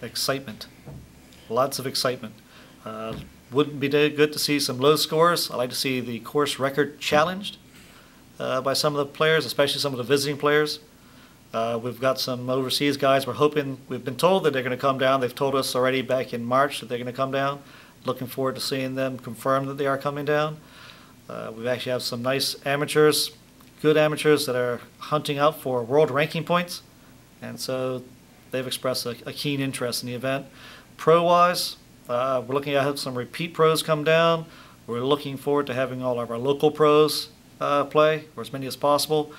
excitement. Lots of excitement. Wouldn't be good to see some low scores. I like to see the course record challenged by some of the players, especially some of the visiting players. We've got some overseas guys. We've been told that they're going to come down. They've told us already back in March that they're going to come down. Looking forward to seeing them confirm that they are coming down. We actually have some nice amateurs, good amateurs that are hunting out for world ranking points. And so they've expressed a keen interest in the event. Pro-wise, we're looking at having some repeat pros come down. We're looking forward to having all of our local pros play, or as many as possible.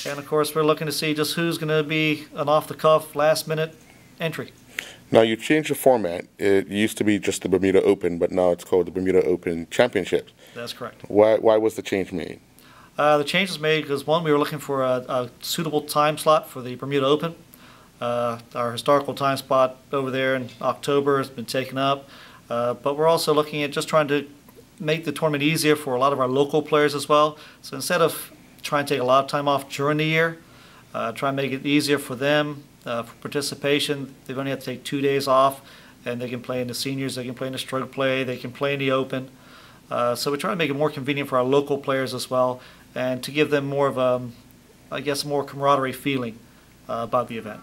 And of course, we're looking to see just who's going to be an off-the-cuff, last-minute entry. Now, you changed the format. It used to be just the Bermuda Open, but now it's called the Bermuda Open Championship. That's correct. Why was the change made? The change was made because, one, we were looking for a suitable time slot for the Bermuda Open. Our historical time spot over there in October has been taken up, but we're also looking at just trying to make the tournament easier for a lot of our local players as well. So instead of trying to take a lot of time off during the year, try and make it easier for them for participation. They only have to take 2 days off, and they can play in the seniors, they can play in the stroke play, they can play in the Open. So we're trying to make it more convenient for our local players as well, and to give them more of a, I guess, more camaraderie feeling about the event.